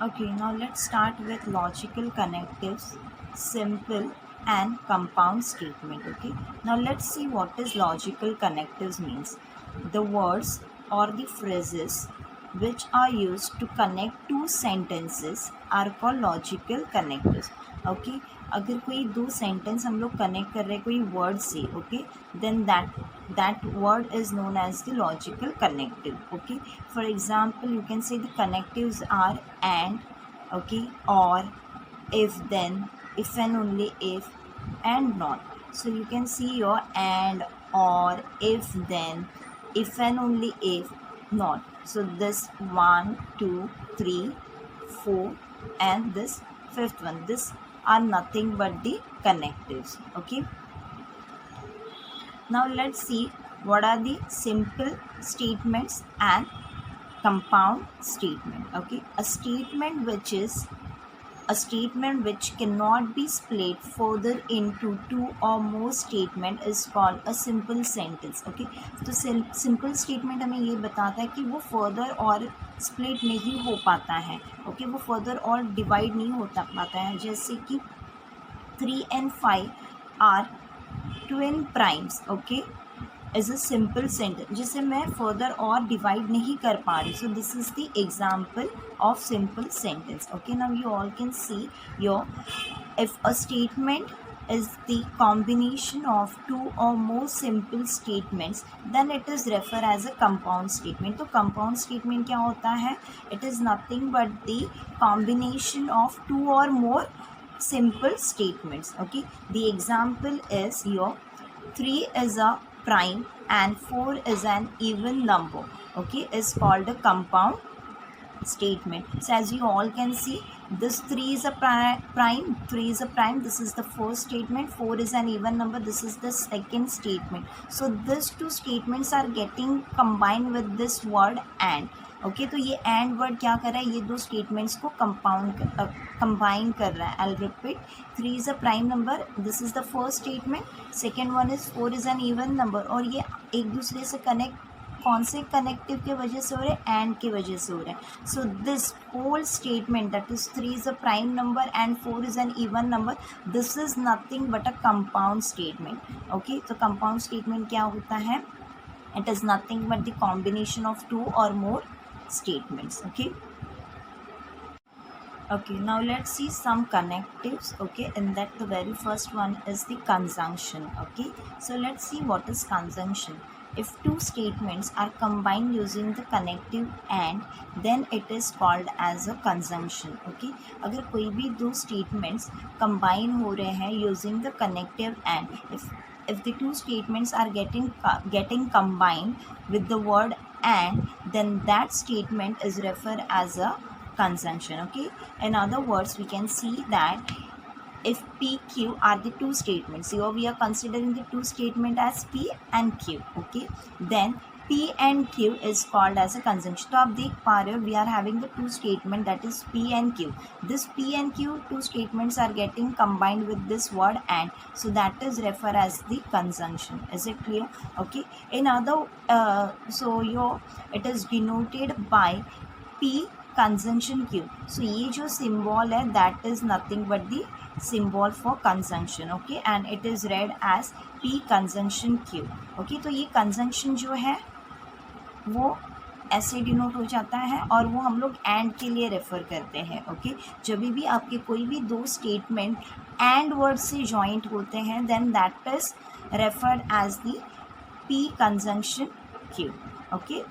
Okay, now let's start with logical connectives, simple and compound statement. Okay, now let's see what is logical connectives means. The words or the phrases which are used to connect two sentences are called logical connectives. Okay, अगर कोई दो sentence हम लोग connect कर रहे हैं कोई word से, okay, then that word is known as the logical connective. Okay, for example you can say the connectives are and, okay, or, if then, if and only if, and not. So you can see your and, or, if then, if and only if, not. So this 1 2 3 4 and this fifth one, this are nothing but the connectives. Okay, now let's see what are the simple statements and compound statement. Okay, a statement which cannot be split further into two or more statement is called a simple sentence. Okay, तो simple statement हमें ये बताता है कि वो further और split नहीं हो पाता है. Okay, वो further और divide नहीं होता पाता है. जैसे कि 3 and 5 are twin primes. Okay, is a simple sentence जिसे मैं फर्दर और डिवाइड नहीं कर पा रही. सो this is the example of simple sentence. Okay, now you all can see your if a statement is the combination of two or more simple statements, then it is referred as a compound statement. तो compound statement क्या होता है? It is nothing but the combination of two or more simple statements. Okay, the example is your 3 is a prime and 4 is an even number. Okay, is called a compound statement. So as you all can see, this 3 is a prime, 3 is a prime, this is the first statement, 4 is an even number, this is the second statement. So these two statements are getting combined with this word and. Okay, तो ये and word क्या कर रहा है? ये दो statements को combine कर रहा है. I repeat, 3 is a prime number, this is the first statement, second one is 4 is an even number. और ये एक दूसरे से कनेक्ट कौन से कनेक्टिव के वजह से हो रहे हैं? एंड के वजह से हो रहे हैं. So this whole statement that is 3 is a prime number and 4 is an even number, this is nothing but a compound statement. Okay, तो कंपाउंड स्टेटमेंट क्या होता है? It is nothing but the combination of two और more statements. Okay, now let's see some connectives. Okay, and that the very first one is the conjunction. Okay, so let's see what is conjunction. If two statements are combined using the connective and, then it is called as a conjunction. Okay, अगर कोई भी दो statements combine हो रहे हैं using the connective and, if the two statements are getting combined with the word and, then that statement is referred as a conjunction. Okay, in other words we can see that if P Q are the two statements, here we are considering the two statement as P and Q. Okay, then P and Q is called as a conjunction. तो आप देख पा रहे हो, we are having the two statement that is P and Q. This P and Q two statements are getting combined with this word and, so that is referred as the conjunction. Is it clear? Okay, in other it is denoted by P conjunction Q. So ये जो symbol है, that is nothing but the symbol for conjunction. Okay, and it is read as P conjunction Q. Okay, तो ये conjunction जो है वो ऐसे denote हो जाता है और वो हम लोग एंड के लिए रेफ़र करते हैं. ओके, जब भी आपके कोई भी दो स्टेटमेंट एंड वर्ड से जॉइंट होते हैं, then that is referred as the P conjunction Q. Okay,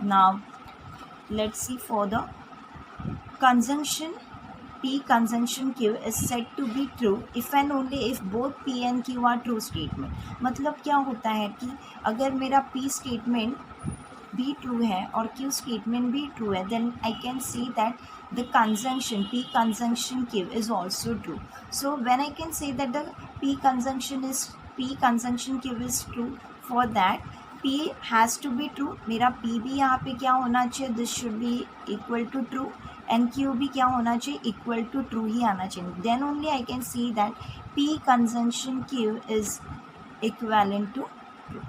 now let's see for the conjunction. P conjunction Q is said to be true if and only if both P and Q are true statement. मतलब क्या होता है कि अगर मेरा P statement भी true है और Q स्टेटमेंट भी ट्रू है, then I can see that the conjunction P conjunction Q is also true. So when I can say that the P conjunction Q is true, for that P has to be true. मेरा P भी यहाँ पे क्या होना चाहिए? This should be equal to true. And Q भी क्या होना चाहिए? इक्वल टू ट्रू ही आना चाहिए. Then only I can see that P conjunction Q is equivalent to true.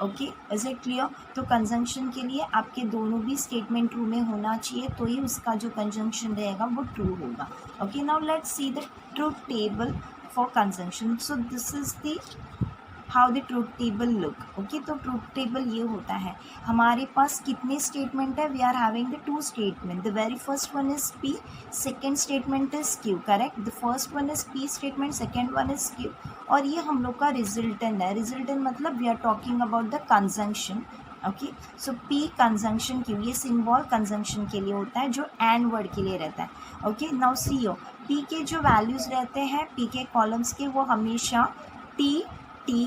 Okay, is it clear? तो कंजंक्शन के लिए आपके दोनों भी स्टेटमेंट ट्रू में होना चाहिए, तो ही उसका जो कंजंक्शन रहेगा वो ट्रू होगा। Okay, now let's see the truth table for conjunction. So this is the how the truth table look. Okay, तो ट्रूथ टेबल ये होता है, हमारे पास कितने स्टेटमेंट है? We are having the two statement. The very first one is P, second statement is Q, correct? The first one is P statement, second one is Q, और ये हम लोग का रिजल्टेंट है। रिजल्टेंट मतलब we are talking about the conjunction. Okay, so P conjunction Q, ये symbol conjunction के लिए होता है जो एंड वर्ड के लिए रहता है। ओके, नाउ सी ओ, पी के जो वैल्यूज रहते हैं पी के कॉलम्स के, वो हमेशा टी टी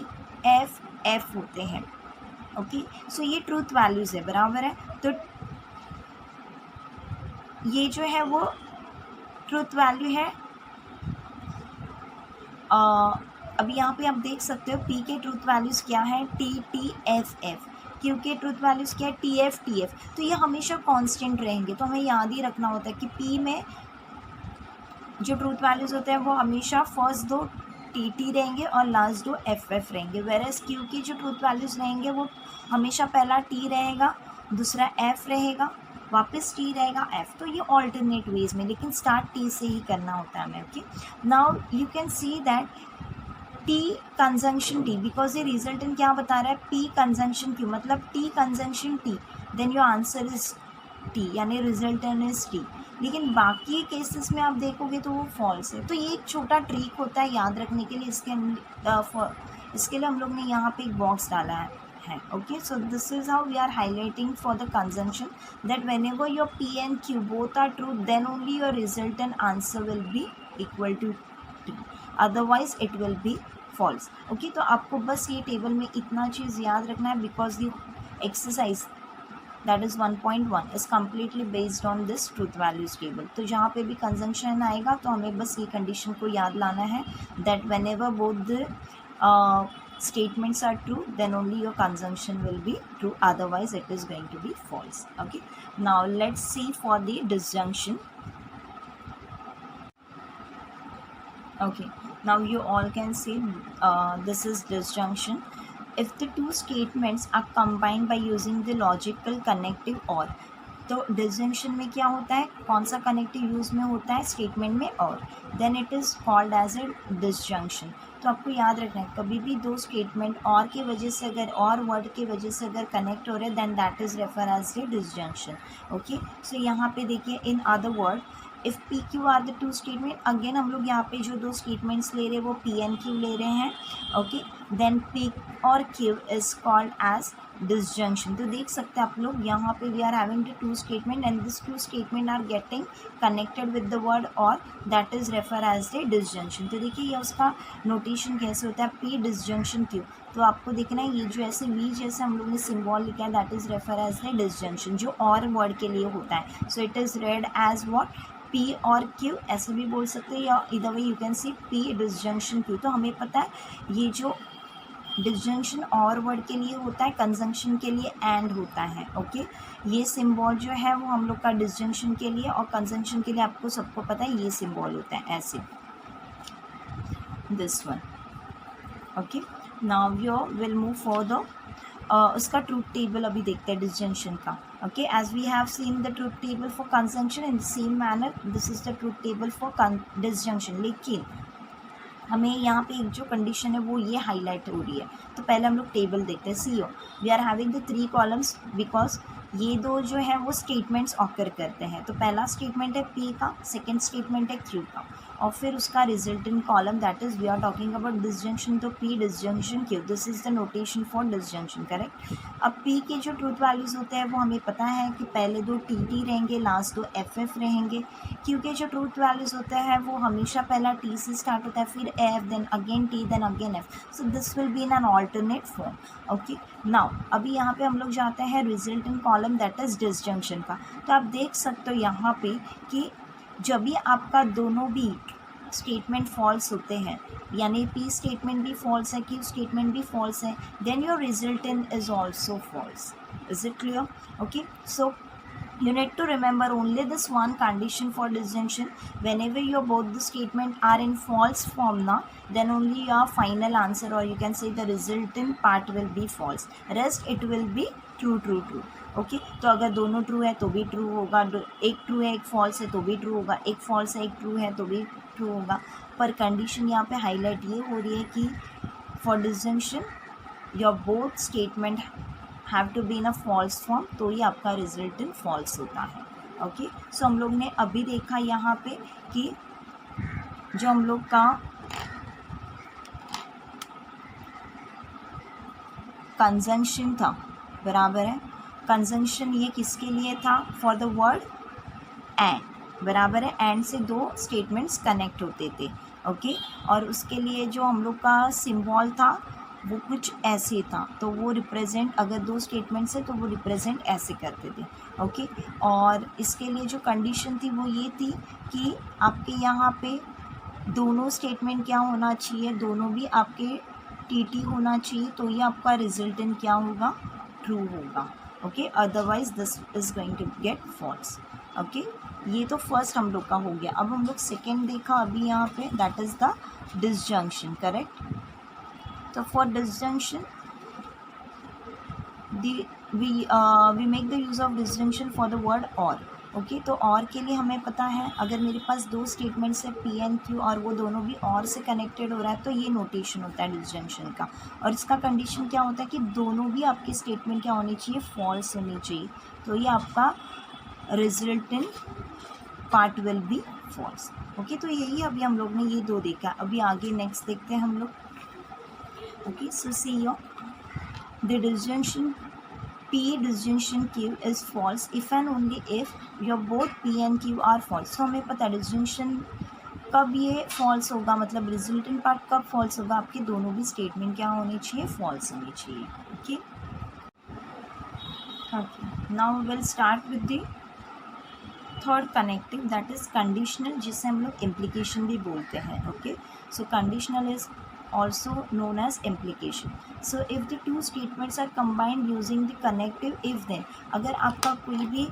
एफ एफ होते हैं। ओके, सो ये ट्रूथ वैल्यूज है, बराबर है। तो ये जो है वो ट्रूथ वैल्यू है। अभी यहाँ पे आप देख सकते हो पी के ट्रूथ वैल्यूज क्या है? T T F F. Q के ट्रूथ वैल्यूज क्या है? T F T F. तो ये हमेशा कांस्टेंट रहेंगे, तो हमें याद ही रखना होता है कि पी में जो ट्रूथ वैल्यूज होते हैं वो हमेशा फर्स्ट दो टी टी रहेंगे और लास्ट दो एफ एफ रहेंगे। वेरएस क्यू की जो ट्रूथ वैल्यूज रहेंगे वो हमेशा पहला टी रहेगा, दूसरा एफ रहेगा, वापस टी रहेगा एफ। तो ये ऑल्टरनेट वेज में, लेकिन स्टार्ट टी से ही करना होता है हमें। Okay, now you can see that T conjunction T, because ये रिजल्टेंट क्या बता रहा है? पी कंजंक्शन क्यू, मतलब T conjunction T, then your answer is T, यानी रिजल्टेंट इज टी। लेकिन बाकी केसेस में आप देखोगे तो वो फॉल्स है। तो ये एक छोटा ट्रिक होता है याद रखने के लिए, इसके लिए हम लोग ने यहाँ पे एक बॉक्स डाला है। Okay, so this is how we are highlighting for the conjunction that whenever your P and Q both are true, then only your resultant answer will be equal to T, otherwise it will be false. Okay, तो आपको बस ये table में इतना चीज़ याद रखना है, because the exercise that is 1.1 is completely based on this truth values table। तो जहाँ पे भी कंजंक्शन आएगा तो हमें बस ये कंडीशन को याद लाना है that whenever both the statements are true, then only your conjunction will be true, otherwise it is going to be false। Okay, now let's see for the disjunction। Okay, now you all can see this is disjunction। If the two statements are combined by using the logical connective or, तो disjunction में क्या होता है? कौन सा connective use में होता है? स्टेटमेंट में और, then it is called as a disjunction। तो आपको याद रखना है कभी भी दो स्टेटमेंट और की वजह से अगर और वर्ड की वजह से अगर कनेक्ट हो रहे हैं, then that is refer as a disjunction। Okay, so यहाँ पे देखिए in other word if P Q are the two statement, again हम लोग यहाँ पे जो दो स्टेटमेंट्स ले रहे हैं वो पी एंड क्यू ले रहे हैं। ओके, देन पी और Q is called as disjunction। तो देख सकते हैं आप लोग यहाँ पे we are having the two statement and this two statement are getting connected with the word or, that is refer as the disjunction। तो देखिए ये उसका नोटेशन कैसे होता है? P disjunction Q. तो आपको देखना है ये जो ऐसे वी जैसे हम लोग ने सिम्बॉल लिखा है, that is refer as the disjunction, जो और वर्ड के लिए होता है। So it is read as what? P और क्यू, ऐसे भी बोल सकते हैं, या either way you can see P disjunction Q. तो हमें पता है ये जो डिसजंक्शन और वर्ड के लिए होता है, कंजंक्शन के लिए एंड होता है। ओके, ये सिंबल जो है वो हम लोग का डिसजंक्शन के लिए और कंजंक्शन के लिए आपको सबको पता है ये सिंबल होता है ऐसे, this one. Okay, now you will move for उसका ट्रूथ टेबल अभी देखते हैं डिसजंक्शन का। Okay, as we have seen the truth table for conjunction in the same manner, this is the truth table for disjunction. लेकिन हमें यहाँ पे एक जो कंडीशन है वो ये हाईलाइट हो रही है। तो पहले हम लोग टेबल देखते हैं। So, we are having the 3 columns because ये दो जो है वो स्टेटमेंट्स ऑकर करते हैं। तो पहला स्टेटमेंट है पी का, सेकेंड स्टेटमेंट है क्यू का, और फिर उसका resultant column that is we are talking about disjunction. तो P disjunction Q, this is the notation for disjunction, correct. अब पी के जो ट्रूथ वैल्यूज होते हैं वो हमें पता है कि पहले दो टी टी रहेंगे, लास्ट दो एफ एफ रहेंगे। क्यू के जो ट्रूथ वैल्यूज होते हैं वो हमेशा पहला टी से स्टार्ट होता है, फिर F, then again T, then again F. So this will be in an alternate form. Okay, now अभी यहाँ पे हम लोग जाते हैं resultant column that is disjunction का। तो आप देख सकते हो यहाँ पे कि जब भी आपका दोनों भी स्टेटमेंट फॉल्स होते हैं, यानी पी स्टेटमेंट भी फॉल्स है, क्यू स्टेटमेंट भी फॉल्स है, then your resultant is also false. Is it clear? Okay, so you need to remember only this one condition for disjunction. Whenever your both the statement are in false form now, then only your final answer, or you can say the resultant part, will be false. Rest it will be true true true. Okay तो अगर दोनों true है तो भी true होगा, एक true है एक फॉल्स है तो भी ट्रू होगा, एक फॉल्स है एक ट्रू है तो भी ट्रू होगा. पर कंडीशन यहाँ पे हाईलाइट ये हो रही है कि for disjunction your both statement have to be in a false form, तो ये आपका रिजल्टेंट फॉल्स होता है. ओके सो हम लोग ने अभी देखा यहाँ पे कि जो हम लोग का कंजंक्शन था, बराबर है, कंजंक्शन ये किसके लिए था, फॉर द वर्ड एंड, बराबर है, एंड से दो स्टेटमेंट्स कनेक्ट होते थे. ओके और उसके लिए जो हम लोग का सिंबल था वो कुछ ऐसे था, तो वो रिप्रेजेंट, अगर दो स्टेटमेंट्स है तो वो रिप्रेजेंट ऐसे करते थे. ओके और इसके लिए जो कंडीशन थी वो ये थी कि आपके यहाँ पे दोनों स्टेटमेंट क्या होना चाहिए, दोनों भी आपके टीटी होना चाहिए, तो ये आपका रिजल्टेंट क्या होगा, ट्रू होगा. Okay otherwise this is going to get false. Okay ये तो फर्स्ट हम लोग का हो गया. अब हम लोग सेकेंड देखा अभी यहाँ पे, that is the disjunction. Correct. तो for disjunction we make the use of disjunction for the word or. Okay तो और के लिए हमें पता है, अगर मेरे पास दो स्टेटमेंट्स है पी एंड क्यू और वो दोनों भी और से कनेक्टेड हो रहा है, तो ये नोटेशन होता है डिसजंक्शन का. और इसका कंडीशन क्या होता है कि दोनों भी आपकी स्टेटमेंट क्या होनी चाहिए, फॉल्स होनी चाहिए, तो ये आपका resultant part will be false. Okay तो यही अभी हम लोग ने ये दो देखा. अभी आगे नेक्स्ट देखते हैं हम लोग. Okay so see your the disjunction P disjunction Q is false if and only if your both P and Q are false. तो हमें पता है डिसजंक्शन कब ये फॉल्स होगा, मतलब रिजल्टेंट पार्ट कब फॉल्स होगा, आपके दोनों भी स्टेटमेंट क्या होनी चाहिए, फॉल्स होनी चाहिए. Okay okay now will start with the third connective, that is conditional, जिसे हम लोग इम्प्लीकेशन भी बोलते हैं. Okay so conditional is also known as implication. So if the two statements are combined using the connective if then, अगर आपका कोई भी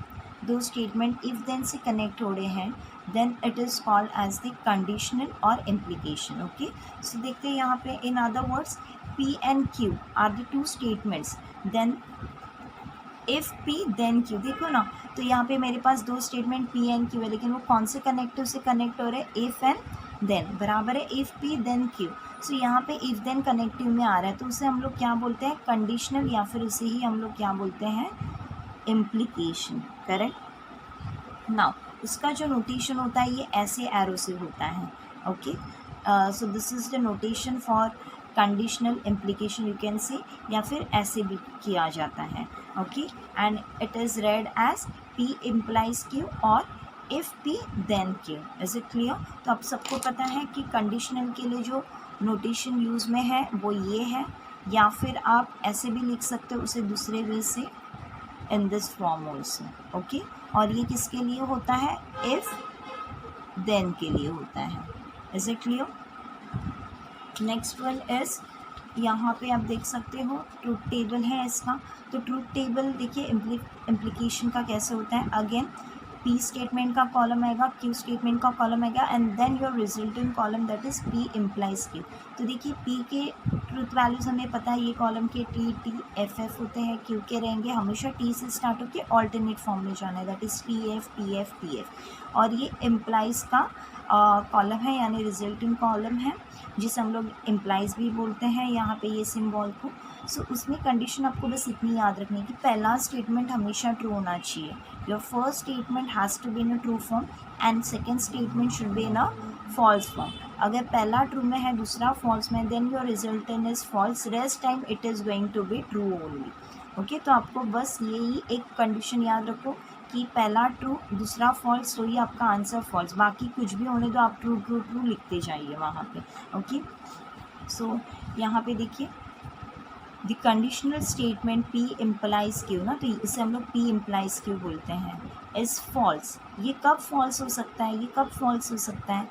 दो स्टेटमेंट if then से कनेक्ट हो रहे हैं, then it is called as the conditional or implication. Okay so देखते हैं यहाँ पे, in other words P and Q are the two statements, then if P then Q. देखो ना, तो यहाँ पे मेरे पास दो स्टेटमेंट P and Q है, लेकिन वो कौन से कनेक्टिव से कनेक्ट हो रहे हैं, if and then, बराबर है, if P then Q. सो यहाँ पे इफ़ देन कनेक्टिव में आ रहा है, तो उसे हम लोग क्या बोलते हैं, कंडीशनल, या फिर उसे ही हम लोग क्या बोलते हैं, इम्प्लीकेशन. करेक्ट. नाउ उसका जो नोटेशन होता है ये ऐसे एरो से होता है. Okay so this is the notation for conditional implication, you can say, या फिर ऐसे भी किया जाता है. Okay and it is read as P implies Q और if P then Q. Is it clear. तो आप सबको पता है कि कंडीशनल के लिए जो नोटेशन यूज़ में है वो ये है, या फिर आप ऐसे भी लिख सकते हो उसे दूसरे वे से, in this form also. Okay और ये किसके लिए होता है, इफ़ देन के लिए होता है. Is it clear. Next one is, यहाँ पे आप देख सकते हो ट्रूथ टेबल है इसका. तो ट्रूथ टेबल देखिए इम्प्लीकेशन का कैसे होता है. अगेन P स्टेटमेंट का कॉलम आएगा, Q स्टेटमेंट का कॉलम आएगा, and then your resultant column that is P implies Q. तो देखिए P के ट्रूथ वैल्यूज़ हमें पता है, ये कॉलम के T T F F होते हैं, Q के रहेंगे हमेशा T से स्टार्ट होकर ऑल्टरनेट फॉर्म में जाना है, that is P F P F P F. और ये इम्प्लाइज का कॉलम है, यानी रिजल्टेंट कॉलम है, जिसे हम लोग इम्प्लाइज भी बोलते हैं यहाँ पे ये सिम्बॉल को. सो उसमें कंडीशन आपको बस इतनी याद रखनी कि पहला स्टेटमेंट हमेशा ट्रू होना चाहिए. Your first statement has to be in a true form and second statement should be in a false form. अगर पहला ट्रू में है दूसरा फॉल्स में, then your resultant is false, rest time it is going to be true only. Okay तो आपको बस यही एक कंडीशन याद रखो कि पहला ट्रू दूसरा फॉल्स, तो ये आपका आंसर फॉल्स, बाकी कुछ भी होने दो, आप ट्रू ट्रू ट्रू लिखते जाइए वहाँ पे. ओके सो यहाँ पे देखिए the conditional statement P implies Q ना, तो इसे हम लोग P इम्प्लाइज Q बोलते हैं, इज़ फॉल्स. ये कब फॉल्स हो सकता है, ये कब फॉल्स हो सकता है,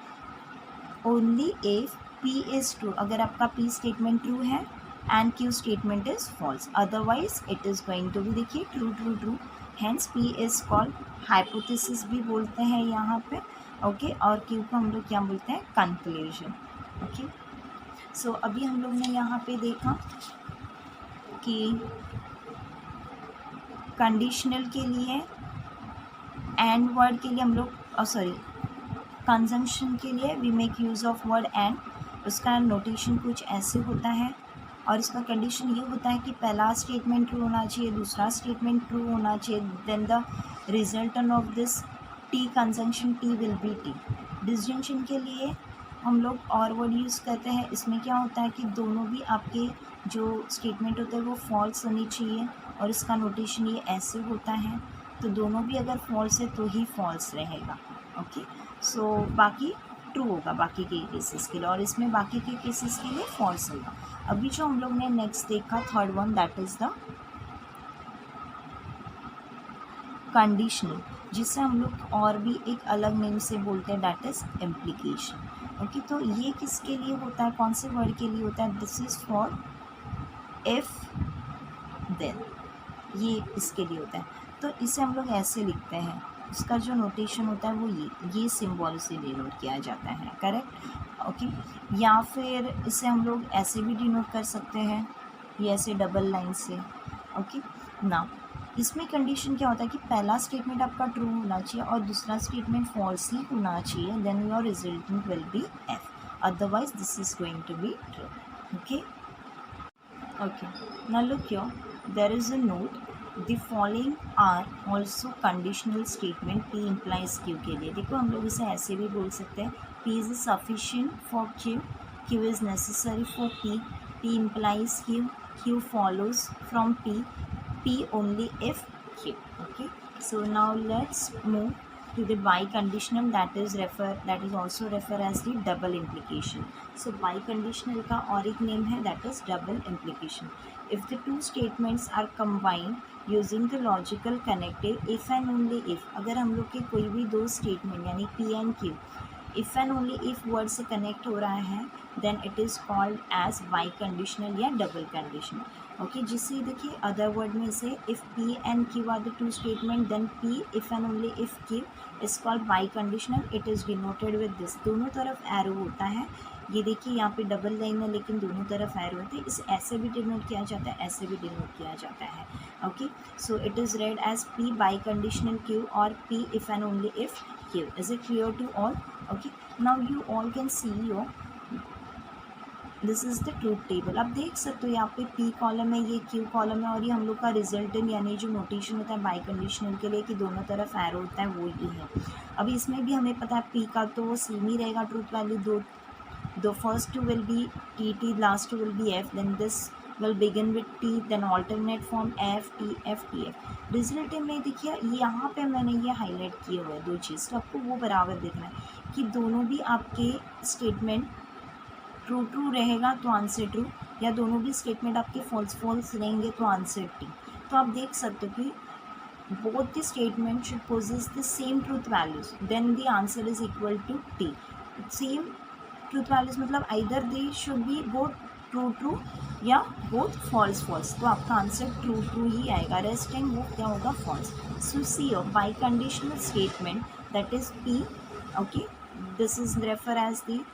only if P is true, अगर आपका P स्टेटमेंट ट्रू है and Q statement is false, otherwise it is going to be, देखिए true true true hence P is called hypothesis भी बोलते हैं यहाँ पे, ओके। और क्यू को हम लोग क्या बोलते हैं, कंक्लूजन, ओके। सो अभी हम लोग ने यहाँ पे देखा कि कंडीशनल के लिए एंड वर्ड के लिए हम लोग सॉरी कंजंक्शन के लिए we make use of word and, उसका नोटेशन कुछ ऐसे होता है और इसका कंडीशन ये होता है कि पहला स्टेटमेंट ट्रू होना चाहिए, दूसरा स्टेटमेंट ट्रू होना चाहिए, then the resultant of this T conjunction T will be T. Disjunction के लिए हम लोग और वर्ड यूज़ करते हैं, इसमें क्या होता है कि दोनों भी आपके जो स्टेटमेंट होते हैं वो फॉल्स होनी चाहिए और इसका नोटेशन ये ऐसे होता है, तो दोनों भी अगर फॉल्स है तो ही फॉल्स रहेगा, ओके। सो बाकी ट्रू होगा बाकी के केसेस के लिए, और इसमें बाकी के केसेस के लिए फॉल्स होगा। अभी जो हम लोग ने नेक्स्ट देखा third one, that is the conditional, जिसे हम लोग और भी एक अलग नेम से बोलते हैं, दैट इज़ इम्प्लीकेशन, ओके। तो ये किसके लिए होता है, कौन से वर्ड के लिए होता है, this is for if then, ये इसके लिए होता है। तो इसे हम लोग ऐसे लिखते हैं, इसका जो नोटेशन होता है वो ये सिंबल से डिनोट किया जाता है, करेक्ट, ओके। या फिर इसे हम लोग ऐसे भी डिनोट कर सकते हैं, ये ऐसे डबल लाइन से, ओके ना। इसमें कंडीशन क्या होता है कि पहला स्टेटमेंट आपका ट्रू होना चाहिए और दूसरा स्टेटमेंट फॉल्स ही होना चाहिए, then your resultant will be F, otherwise this is going to be true, okay. Okay, now look here, there is a note, the following are also conditional statement, P implies Q के लिए। देखो हम लोग इसे ऐसे भी बोल सकते हैं, P is sufficient for Q, Q is necessary for P, P implies Q, Q follows from P, P only if Q, okay। So now let's move to the biconditional, that is also refer as the double implication। So biconditional का और एक name है, that is double implication। If the two statements are combined using the logical connective if and only if, अगर हम लोग के कोई भी दो statement यानी P and Q if and only if word से कनेक्ट हो रहा है, then it is called as biconditional या डबल कंडीशनल, ओके। जिससे देखिए अदर वर्ड में से if P and Q are the two statement, then P if and only if Q is called biconditional, it is denoted with this, दोनों तरफ arrow होता है। ये देखिए यहाँ पे डबल लाइन है लेकिन दोनों तरफ एरो होते हैं, इसे ऐसे भी डिनोट किया जाता है, ऐसे भी डिनोट किया जाता है, okay. So it is read as P biconditional Q or P if and only if Q. Is it clear to all? Okay, now you all can see your this is the truth table। अब देख सकते हो यहाँ पे P column है, ये Q column है और ये हम लोग का रिजल्टेंट यानी जो नोटेशन होता है बाई कंडीशनल के लिए कि दोनों तरफ एरो होता है वो ये है। अभी इसमें भी हमें पता है P का तो वो सेम ही रहेगा ट्रूथ वैल्यू, दो first two will be T, last two will be F, then this will begin with T, then alternate form F T F T F। Resultant में देखिए यहाँ पे मैंने ये हाईलाइट किए हुए दो चीज़, तो आपको वो बराबर देखना है कि दोनों भी आपके स्टेटमेंट ट्रू रहेगा तो आंसर ट्रू, या दोनों भी स्टेटमेंट आपके फॉल्स रहेंगे तो आंसर टी। तो आप देख सकते हो कि both the statement should possess the same truth values, then the answer is equal to T. Same truth values मतलब either they should be both true या बोथ फॉल्स, तो आपका आंसर ट्रू ही आएगा, रेस्ट टाइम वो क्या होगा false. So see your biconditional statement that is P, okay, this is refer as the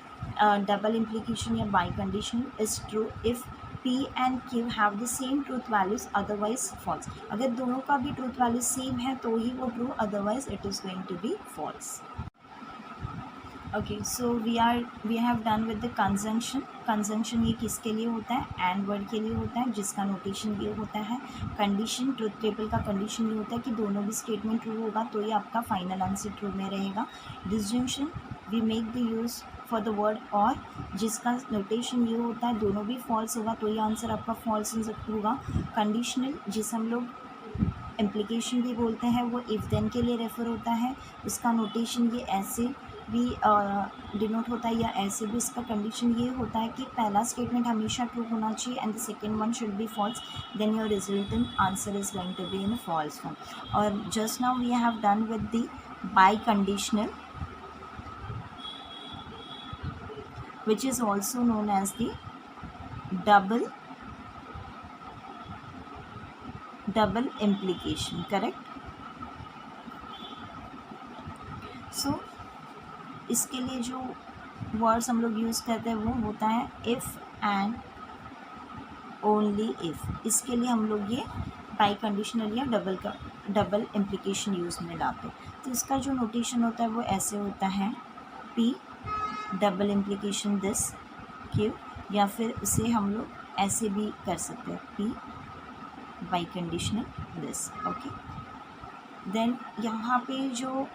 double implication या biconditional is true if P and Q have the same truth values, otherwise false। अगर दोनों का भी truth value same है तो ही वो true, otherwise it is going to be false. Okay, so we have done with the conjunction. Conjunction ये किसके लिए होता है, एंड वर्ड के लिए होता है, जिसका नोटेशन ये होता है। कंडीशन, ट्रुथ टेबल का कंडीशन ये होता है कि दोनों भी स्टेटमेंट ट्रू होगा तो ये आपका फाइनल आंसर ट्रू में रहेगा। Disjunction we make the use for the word or, जिसका नोटेशन ये होता है दोनों भी फॉल्स होगा तो ये आंसर आपका फॉल्स होगा। कंडीशनल जिसे हम लोग इम्प्लीकेशन भी बोलते हैं, वो इफ़ देन के लिए रेफ़र होता है, उसका नोटेशन ये ऐसे भी डिनोट होता है या ऐसे भी। इसका कंडीशन ये होता है कि पहला स्टेटमेंट हमेशा ट्रू होना चाहिए and the second one should be false, then your resultant answer is going to be in false form. और just now we have done with the biconditional which is also known as the double implication, correct? इसके लिए जो words हम लोग use करते हैं वो होता है इफ़ एंड ओनली इफ़। इसके लिए हम लोग ये बाई कंडीशनल या डबल इम्प्लीकेशन यूज़ में लाते हैं। तो इसका जो नोटेशन होता है वो ऐसे होता है P double implication this Q, या फिर उसे हम लोग ऐसे भी कर सकते हैं P biconditional this. Okay, then यहाँ पे जो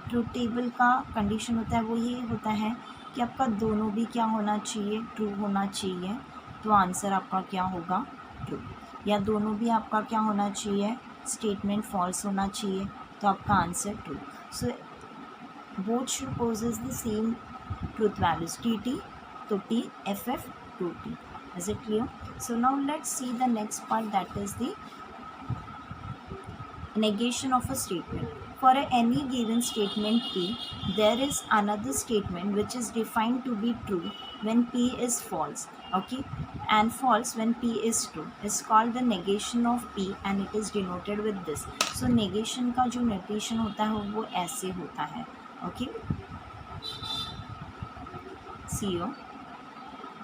ट्रूथ टेबल का कंडीशन होता है वो ये होता है कि आपका दोनों भी क्या होना चाहिए, ट्रू होना चाहिए, तो आंसर आपका क्या होगा, ट्रू। या दोनों भी आपका क्या होना चाहिए, स्टेटमेंट फॉल्स होना चाहिए, तो आपका answer true. So both should possess the same truth values T T, तो T F F to T. Is it clear? So now let's see the next part, that is the negation of a statement. For any given statement P, there is another statement which is defined to be true when P is false, okay, and false when P is true. It's called the negation of P and it is denoted with this. So negation का जो notation होता है वो ऐसे होता है, okay.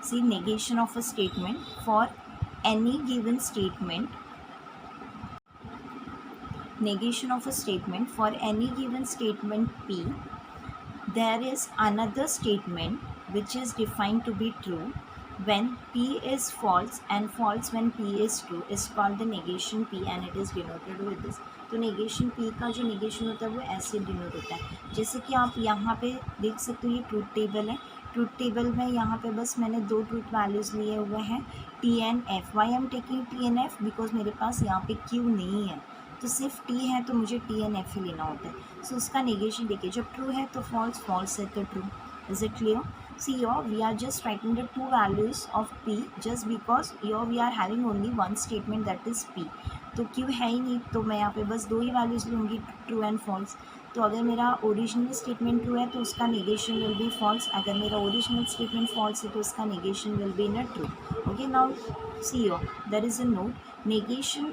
See negation of a statement. For any given statement, negation of a statement, for any given statement P, there is another statement which is defined to be true when P is false and false when P is true, is called the negation P and it is denoted with this. तो negation P का जो negation होता है वो ऐसे denote होता है, जैसे कि आप यहाँ पे देख सकते हो, ये ट्रूथ टेबल है। ट्रूथ टेबल में यहाँ पे बस मैंने दो ट्रूथ वैल्यूज़ लिए हुए हैं T and F. Why am taking T and F, because मेरे पास यहाँ पे क्यू नहीं है, तो सिर्फ टी है तो मुझे टी एन एफ ही लेना होता है। सो उसका नेगेशन देखिए, जब ट्रू है तो फॉल्स, फॉल्स है तो true. Is it clear? See your we are just writing the two values of P just because your we are having only one statement that is P, तो Q है ही नहीं, तो मैं यहाँ पे बस दो ही वैल्यूज़ लूँगी, ट्रू एंड फॉल्स। तो अगर मेरा ओरिजिनल स्टेटमेंट ट्रू है तो उसका नेगेशन विल बी फॉल्स, अगर मेरा ओरिजिनल स्टेटमेंट फॉल्स है तो उसका negation will be not true. Okay, now see your there is a not, negation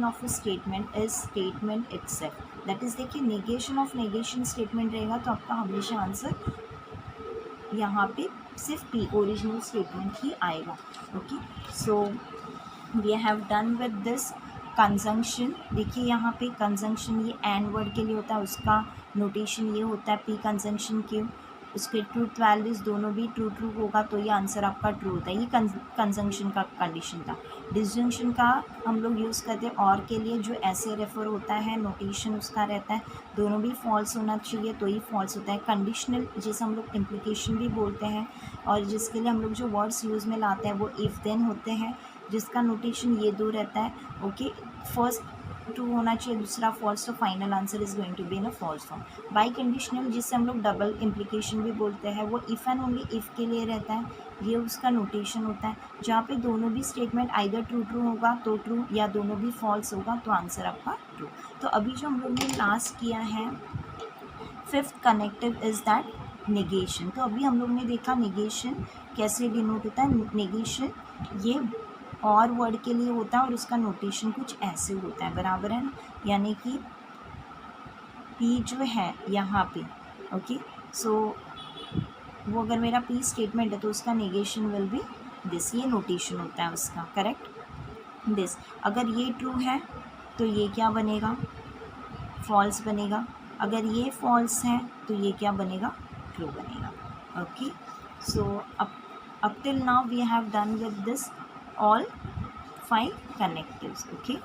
of a statement is statement itself, that is देखिए negation of negation statement रहेगा तो आपका हमेशा आंसर यहाँ पे सिर्फ P ओरिजिनल स्टेटमेंट ही आएगा। Okay, so we have done with this conjunction. देखिए यहाँ पे कंजंक्शन ये एंड वर्ड के लिए होता है, उसका नोटेशन ये होता है P कंजंक्शन क्यों, उसके ट्रूथ वैल्यूज़ दोनों भी ट्रू ट्रू होगा तो ये आंसर आपका ट्रू होता है। ये कंजंक्शन का कंडीशन था। डिसजंक्शन का हम लोग यूज़ करते हैं और के लिए, जो ऐसे रेफर होता है, नोटेशन उसका रहता है दोनों भी फॉल्स होना चाहिए तो ही फॉल्स होता है। कंडीशनल जिसे हम लोग इम्प्लीकेशन भी बोलते हैं, और जिसके लिए हम लोग जो वर्ड्स यूज़ में लाते हैं वो इफ़ देन होते हैं, जिसका नोटेशन ये दो रहता है। ओके, फर्स्ट ट्रू होना चाहिए, दूसरा फॉल्स, तो final answer is going to be in a false form. Biconditional जिससे हम लोग डबल इम्प्लीकेशन भी बोलते हैं, वो इफ़ एंड ओनली इफ़ के लिए रहता है, ये उसका नोटेशन होता है, जहाँ पे दोनों भी स्टेटमेंट आइदर ट्रू ट्रू होगा तो ट्रू, या दोनों भी फॉल्स होगा तो आंसर आपका ट्रू। तो अभी जो हम लोग ने लास्ट किया है fifth connective is that negation. तो अभी हम लोग ने देखा नेगेशन कैसे डिनोट होता है। नेगेशन ये और वर्ड के लिए होता है और उसका नोटेशन कुछ ऐसे होता है, बराबर है ना, यानी कि पी जो है यहाँ पे, ओके, सो वो अगर मेरा पी स्टेटमेंट है तो उसका नेगेशन विल बी दिस, ये नोटेशन होता है उसका, करेक्ट, दिस। अगर ये ट्रू है तो ये क्या बनेगा, फॉल्स बनेगा, अगर ये फॉल्स है तो ये क्या बनेगा, ट्रू बनेगा। Okay, so up till now we have done with this all 5 connectives. Okay.